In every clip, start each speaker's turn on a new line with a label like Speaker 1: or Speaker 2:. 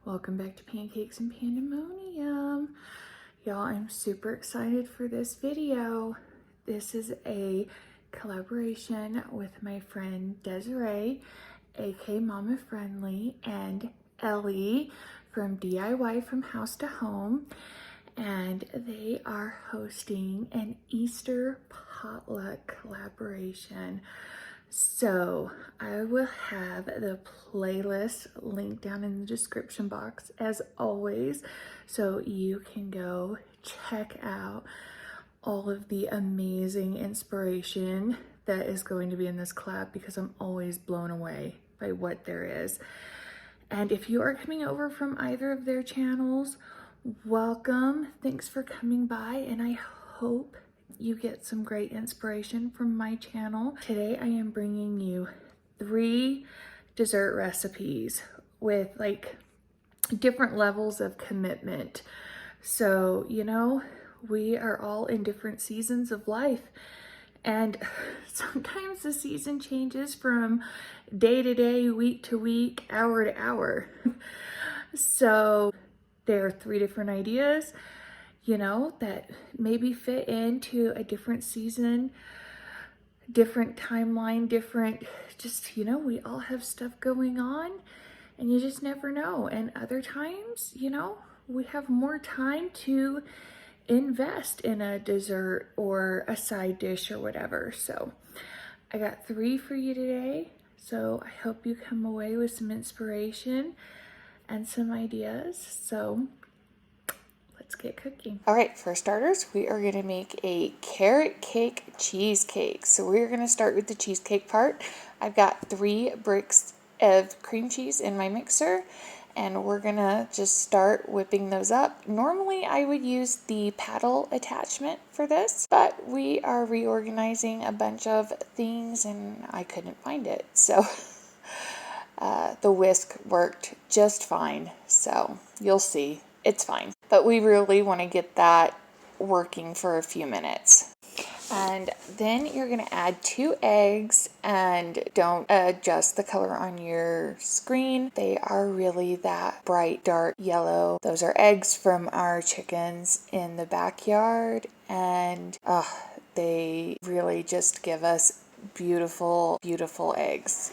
Speaker 1: Welcome back to Pancakes and Pandemonium. Y'all, I'm super excited for this video. This is a collaboration with my friend Desiree, aka Mama Friendly, and Ellie from DIY from House to Home. And they are hosting an Easter potluck collaboration. So I will have the playlist linked down in the description box as always, so you can go check out all of the amazing inspiration that is going to be in this collab, because I'm always blown away by what there is. And if you are coming over from either of their channels, welcome. Thanks for coming by, and I hope you get some great inspiration from my channel. Today I am bringing you 3 dessert recipes with like different levels of commitment. So, you know, we are all in different seasons of life, and sometimes the season changes from day to day, week to week, hour to hour. So there are 3 different ideas, you know, that maybe fit into a different season, different timeline, different, just, you know, we all have stuff going on and you just never know. And other times, you know, we have more time to invest in a dessert or a side dish or whatever. So I got 3 for you today. So I hope you come away with some inspiration and some ideas. So let's get cooking. All right, for starters, we are going to make a carrot cake cheesecake. So we're going to start with the cheesecake part. I've got 3 bricks of cream cheese in my mixer, and we're going to just start whipping those up. Normally, I would use the paddle attachment for this, but we are reorganizing a bunch of things and I couldn't find it. So the whisk worked just fine. So you'll see. It's fine. But we really want to get that working for a few minutes. And then you're going to add 2 eggs, and don't adjust the color on your screen. They are really that bright, dark yellow. Those are eggs from our chickens in the backyard, and they really just give us beautiful, beautiful eggs.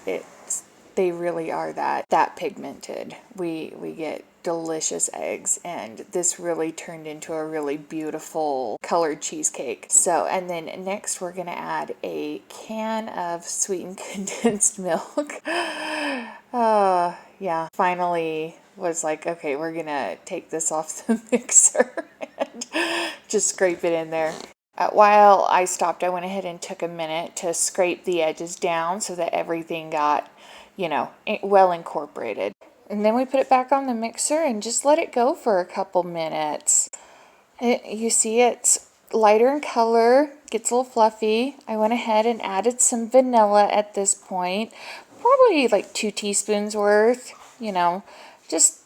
Speaker 1: They really are that pigmented. We get delicious eggs, and this really turned into a really beautiful colored cheesecake. So, and then next we're gonna add a can of sweetened condensed milk. Yeah, finally was like, okay, we're gonna take this off the mixer and just scrape it in there. While I stopped, I went ahead and took a minute to scrape the edges down so that everything got, you know, well incorporated. And then we put it back on the mixer and just let it go for a couple minutes. You see it's lighter in color, gets a little fluffy. I went ahead and added some vanilla at this point, probably like 2 teaspoons worth, you know, just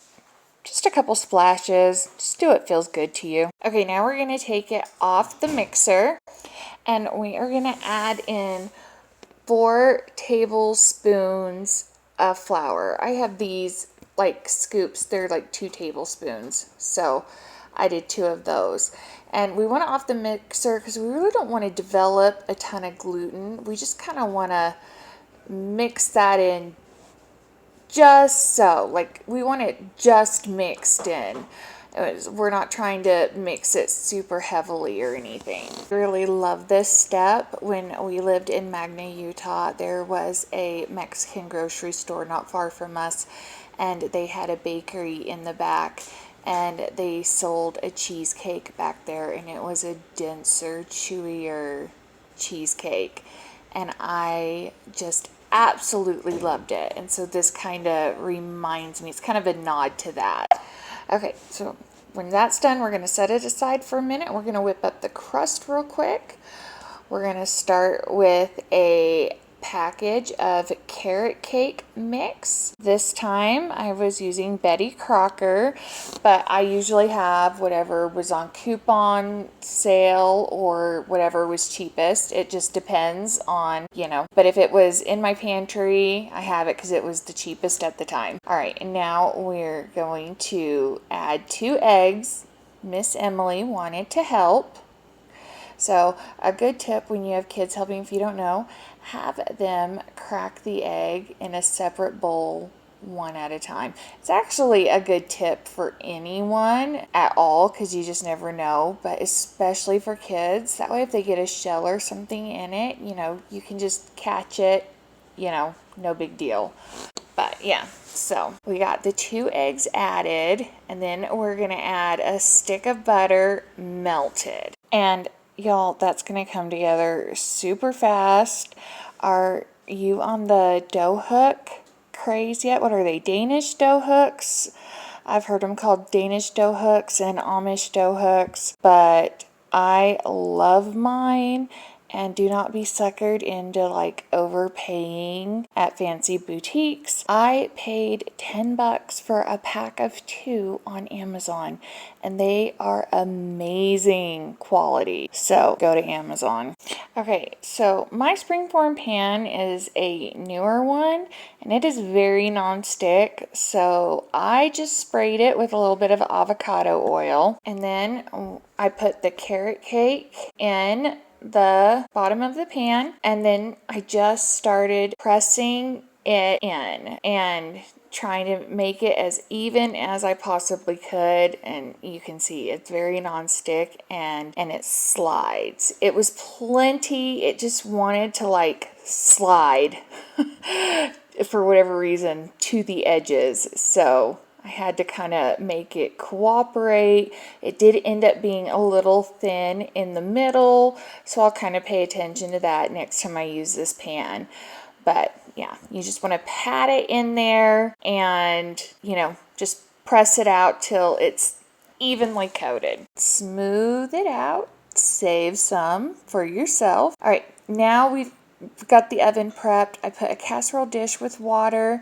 Speaker 1: a couple splashes. Just do what feels good to you. Okay, now we're going to take it off the mixer, and we are going to add in 4 tablespoons of flour. I have these like scoops. They're like 2 tablespoons. So I did 2 of those. And we want it off the mixer because we really don't want to develop a ton of gluten. We just kind of want to mix that in just so. Like, we want it just mixed in. We're not trying to mix it super heavily or anything. I really love this step. When we lived in Magna, Utah, there was a Mexican grocery store not far from us, and they had a bakery in the back, and they sold a cheesecake back there, and it was a denser, chewier cheesecake, and I just absolutely loved it. And so this kind of reminds me, it's kind of a nod to that. Okay, so when that's done, we're going to set it aside for a minute. We're going to whip up the crust real quick. We're going to start with a package of carrot cake mix. This time I was using Betty Crocker, but I usually have whatever was on coupon sale or whatever was cheapest. It just depends on, but if it was in my pantry, I have it because it was the cheapest at the time. All right, and now we're going to add 2 eggs. Miss Emily wanted to help. So a good tip when you have kids helping, if you don't know, have them crack the egg in a separate bowl one at a time. It's actually a good tip for anyone at all because you just never know, but especially for kids. That way if they get a shell or something in it, you can just catch it, no big deal. But yeah, so we got the 2 eggs added, and then we're going to add a stick of butter melted. And y'all, that's going to come together super fast. Are you on the dough hook craze yet? What are they? Danish dough hooks? I've heard them called Danish dough hooks and Amish dough hooks, but I love mine. And do not be suckered into like overpaying at fancy boutiques. I paid $10 for a pack of 2 on Amazon, and they are amazing quality. So go to Amazon. Okay, so my springform pan is a newer one, and it is very non-stick. So I just sprayed it with a little bit of avocado oil, and then I put the carrot cake in the bottom of the pan, and then I just started pressing it in and trying to make it as even as I possibly could. And you can see it's very non-stick and it slides. It was plenty. It just wanted to like slide for whatever reason to the edges. So I had to kind of make it cooperate. It did end up being a little thin in the middle, so I'll kind of pay attention to that next time I use this pan. But yeah, you just want to pat it in there and, just press it out till it's evenly coated. Smooth it out, save some for yourself. All right, now we've got the oven prepped. I put a casserole dish with water.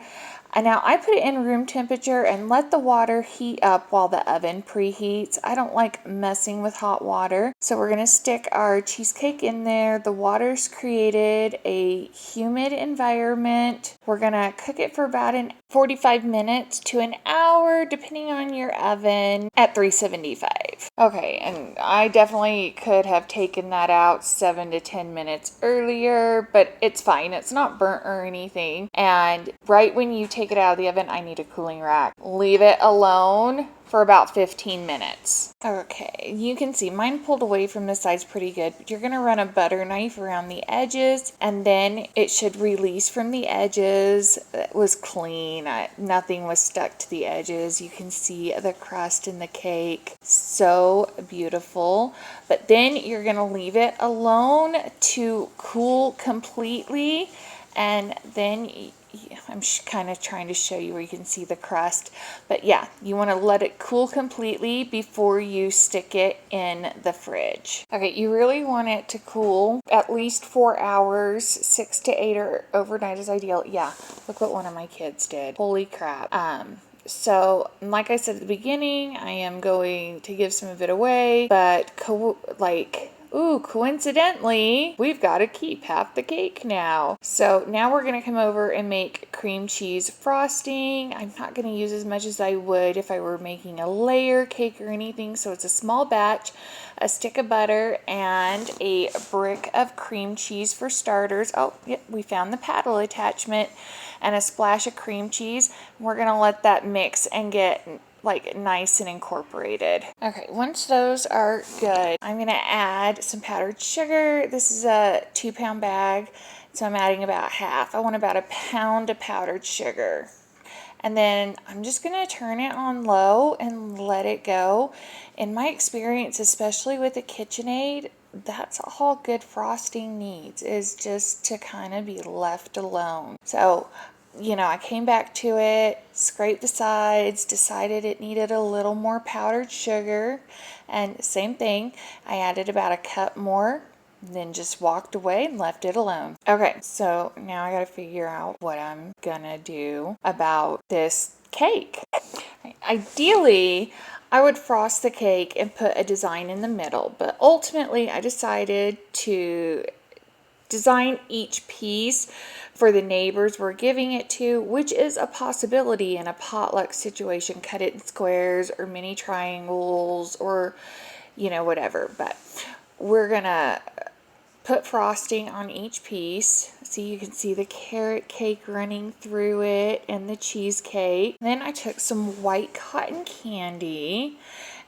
Speaker 1: And now I put it in room temperature and let the water heat up while the oven preheats. I don't like messing with hot water. So we're going to stick our cheesecake in there. The water's created a humid environment. We're going to cook it for about 45 minutes to an hour, depending on your oven, at 375. Okay, and I definitely could have taken that out 7 to 10 minutes earlier, but it's fine. It's not burnt or anything. And right when you take it out of the oven, I need a cooling rack. Leave it alone for about 15 minutes. Okay, you can see mine pulled away from the sides pretty good, but you're going to run a butter knife around the edges, and then it should release from the edges. It was clean. Nothing was stuck to the edges. You can see the crust in the cake. So beautiful. But then you're going to leave it alone to cool completely, and then I'm kind of trying to show you where you can see the crust. But yeah, you want to let it cool completely before you stick it in the fridge. Okay, you really want it to cool at least 4 hours. 6 to 8 or overnight is ideal. Yeah, look what one of my kids did. Holy crap. So like I said at the beginning, I am going to give some of it away, but coincidentally, we've got to keep half the cake now. So now we're going to come over and make cream cheese frosting. I'm not going to use as much as I would if I were making a layer cake or anything. So it's a small batch, a stick of butter, and a brick of cream cheese for starters. Oh, yep, we found the paddle attachment, and a splash of cream cheese. We're going to let that mix and get like nice and incorporated. Okay, once those are good, I'm going to add some powdered sugar. This is a 2-pound bag, so I'm adding about half. I want about a pound of powdered sugar. And then I'm just going to turn it on low and let it go. In my experience, especially with a KitchenAid, that's all good frosting needs, is just to kind of be left alone. So I came back to it, scraped the sides, decided it needed a little more powdered sugar, and same thing, I added about a cup more and then just walked away and left it alone. Okay, so now I gotta figure out what I'm gonna do about this cake. Ideally, I would frost the cake and put a design in the middle, but ultimately I decided to design each piece for the neighbors we're giving it to, which is a possibility in a potluck situation. Cut it in squares or mini triangles or, you know, whatever. But we're gonna put frosting on each piece. So you can see the carrot cake running through it and the cheesecake. Then I took some white cotton candy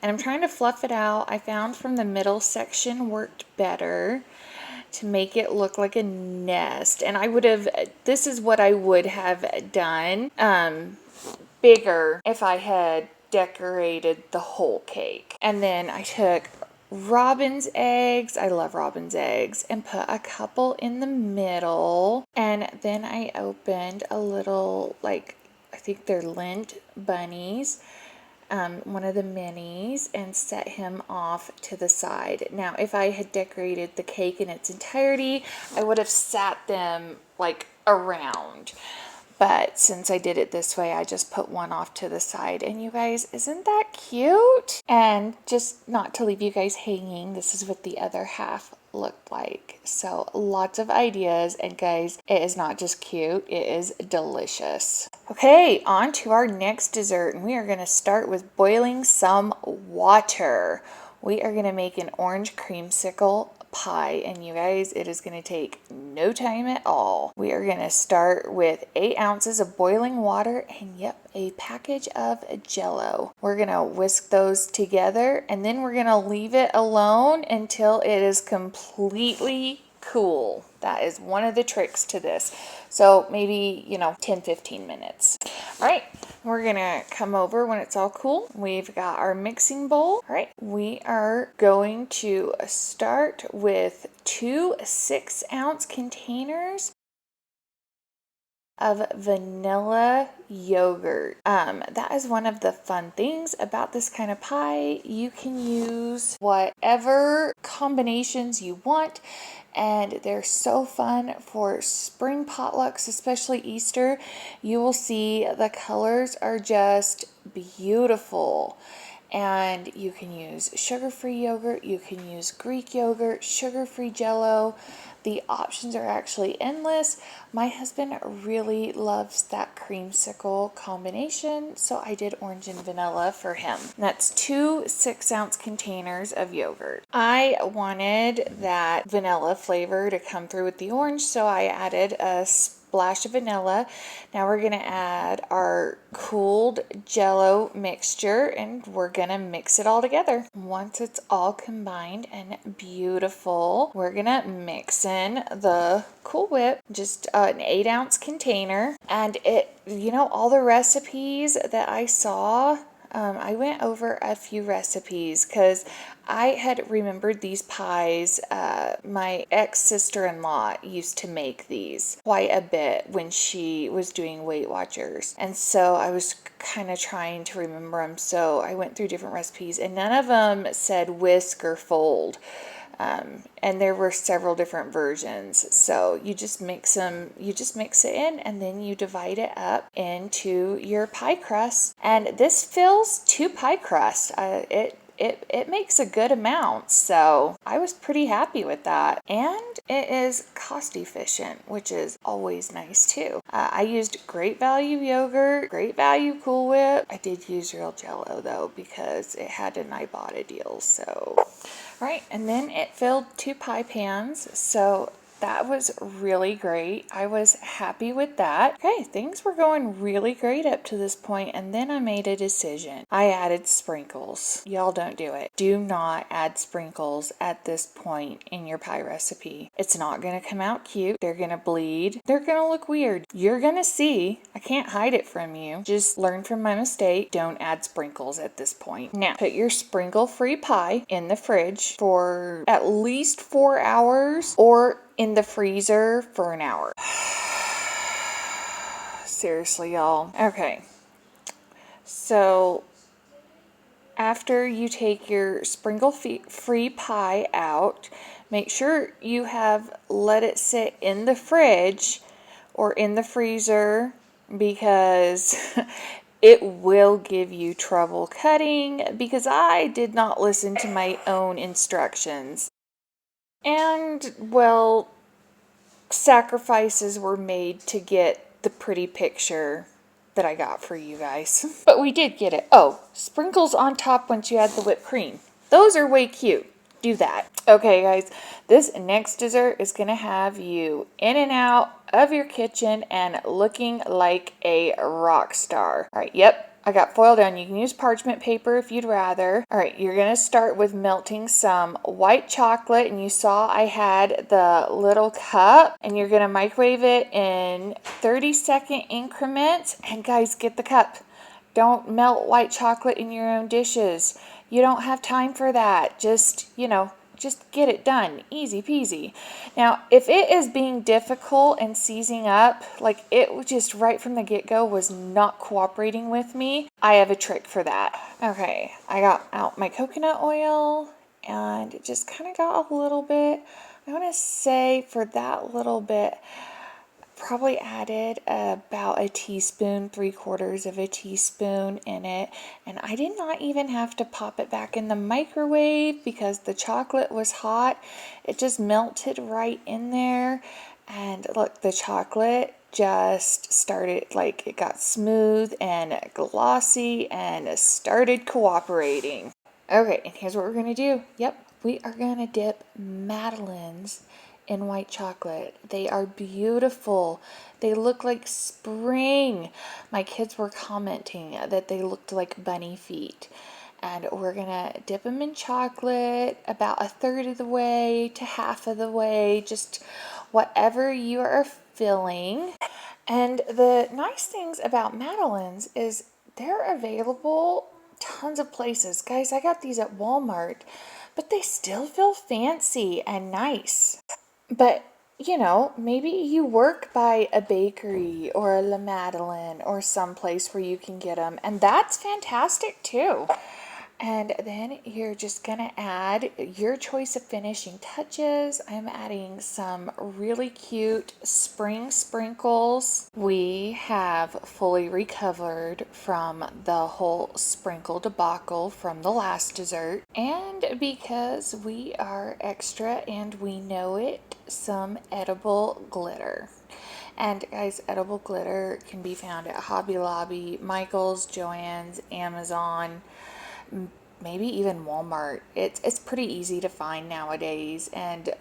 Speaker 1: and I'm trying to fluff it out. I found from the middle section worked better to make it look like a nest. And I would have, this is what I would have done bigger if I had decorated the whole cake. And then I took robin's eggs, I love robin's eggs, and put a couple in the middle. And then I opened a little, like, I think they're lint bunnies, one of the minis, and set him off to the side. Now, if I had decorated the cake in its entirety, I would have sat them like around. But since I did it this way, I just put one off to the side. And you guys, isn't that cute? And just not to leave you guys hanging, this is what the other half looked like. So lots of ideas. And guys, it is not just cute, it is delicious. Okay, on to our next dessert. And we are going to start with boiling some water. We are going to make an orange creamsicle pie, and you guys, it is going to take no time at all. We are going to start with 8 ounces of boiling water and a package of Jell-O. We're going to whisk those together and then we're going to leave it alone until it is completely cool. That is one of the tricks to this. So maybe, 10-15 minutes. All right, we're gonna come over when it's all cool. We've got our mixing bowl. All right, we are going to start with 2 6-ounce containers of vanilla yogurt. That is one of the fun things about this kind of pie. You can use whatever combinations you want, and they're so fun for spring potlucks, especially Easter. You will see the colors are just beautiful. And you can use sugar-free yogurt, you can use Greek yogurt, sugar-free Jell-O. The options are actually endless. My husband really loves that creamsicle combination, so I did orange and vanilla for him. That's 2 6-ounce containers of yogurt. I wanted that vanilla flavor to come through with the orange, so I added a splash of vanilla. Now we're going to add our cooled Jell-O mixture and we're going to mix it all together. Once it's all combined and beautiful, we're going to mix in the Cool Whip, just an 8-ounce container. And it, all the recipes that I saw, I went over a few recipes because I had remembered these pies. My ex-sister-in-law used to make these quite a bit when she was doing Weight Watchers. And so I was kind of trying to remember them. So I went through different recipes and none of them said whisk or fold. And there were several different versions. So you just mix it in and then you divide it up into your pie crust. And this fills 2 pie crusts. It makes a good amount, so I was pretty happy with that. And it is cost efficient, which is always nice too. I used Great Value yogurt, Great Value Cool Whip. I did use real Jell-O though because it had an Ibotta deal, so. Right, and then it filled 2 pie pans, so that was really great. I was happy with that. Okay, things were going really great up to this point, and then I made a decision. I added sprinkles. Y'all don't do it. Do not add sprinkles at this point in your pie recipe. It's not going to come out cute. They're going to bleed. They're going to look weird. You're going to see. I can't hide it from you. Just learn from my mistake. Don't add sprinkles at this point. Now, put your sprinkle-free pie in the fridge for at least 4 hours or in the freezer for an hour. Seriously, y'all. Okay. So after you take your sprinkle-free pie out, make sure you have let it sit in the fridge or in the freezer, because it will give you trouble cutting, because I did not listen to my own instructions. And, well, sacrifices were made to get the pretty picture that I got for you guys. But we did get it. Oh, sprinkles on top once you add the whipped cream. Those are way cute. Do that. Okay, guys, this next dessert is going to have you in and out of your kitchen and looking like a rock star. All right, yep. I got foil down. You can use parchment paper if you'd rather. All right, you're going to start with melting some white chocolate, and you saw I had the little cup, and you're going to microwave it in 30-second increments. And guys, get the cup. Don't melt white chocolate in your own dishes. You don't have time for that. Just get it done. Easy peasy. Now, if it is being difficult and seizing up, like it just right from the get-go was not cooperating with me, I have a trick for that. Okay, I got out my coconut oil and it just kind of got a little bit. I want to say for that little bit, probably added about a teaspoon, 3/4 of a teaspoon in it. And I did not even have to pop it back in the microwave because the chocolate was hot. It just melted right in there. And look, the chocolate just started, like, it got smooth and glossy and started cooperating. Okay, and here's what we're going to do. Yep, we are going to dip Madeleines in white chocolate. They are beautiful. They look like spring. My kids were commenting that they looked like bunny feet. And we're going to dip them in chocolate about 1/3 of the way to half of the way, just whatever you are feeling. And the nice things about Madeleines is they're available tons of places. Guys, I got these at Walmart, but they still feel fancy and nice. But, maybe you work by a bakery or a La Madeleine or someplace where you can get them, and that's fantastic too. And then you're just going to add your choice of finishing touches. I'm adding some really cute spring sprinkles. We have fully recovered from the whole sprinkle debacle from the last dessert. And because we are extra and we know it, some edible glitter. And guys, edible glitter can be found at Hobby Lobby, Michael's, Joann's, Amazon, maybe even Walmart. It's pretty easy to find nowadays, and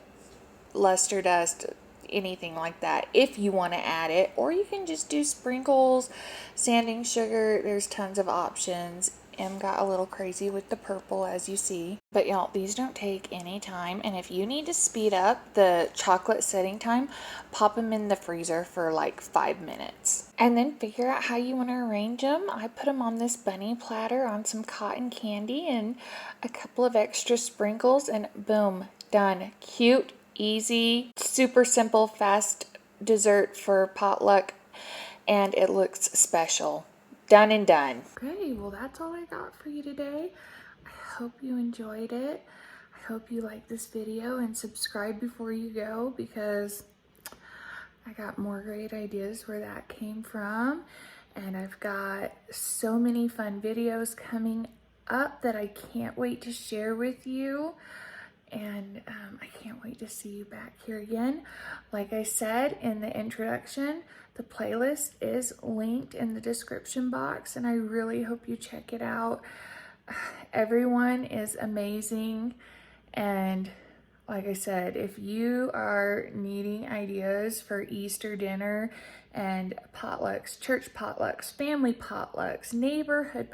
Speaker 1: luster dust, anything like that, if you want to add it, or you can just do sprinkles, sanding sugar. There's tons of options. Em got a little crazy with the purple, as you see. But y'all, these don't take any time, and if you need to speed up the chocolate setting time, pop them in the freezer for like 5 minutes. And then figure out how you want to arrange them. I put them on this bunny platter on some cotton candy and a couple of extra sprinkles, and boom, done. Cute, easy, super simple, fast dessert for potluck, and it looks special. Done and done. Okay, well, that's all I got for you today. I hope you enjoyed it. I hope you like this video and subscribe before you go, because I got more great ideas where that came from. And I've got so many fun videos coming up that I can't wait to share with you. And I can't wait to see you back here again. Like I said in the introduction, the playlist is linked in the description box, and I really hope you check it out. Everyone is amazing, and like I said, if you are needing ideas for Easter dinner and potlucks, church potlucks, family potlucks, neighborhood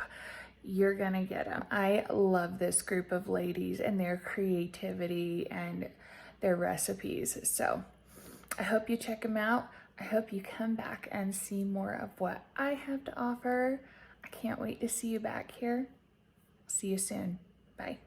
Speaker 1: you're gonna get them. I love this group of ladies and their creativity and their recipes. So I hope you check them out. I hope you come back and see more of what I have to offer. I can't wait to see you back here. See you soon. Bye.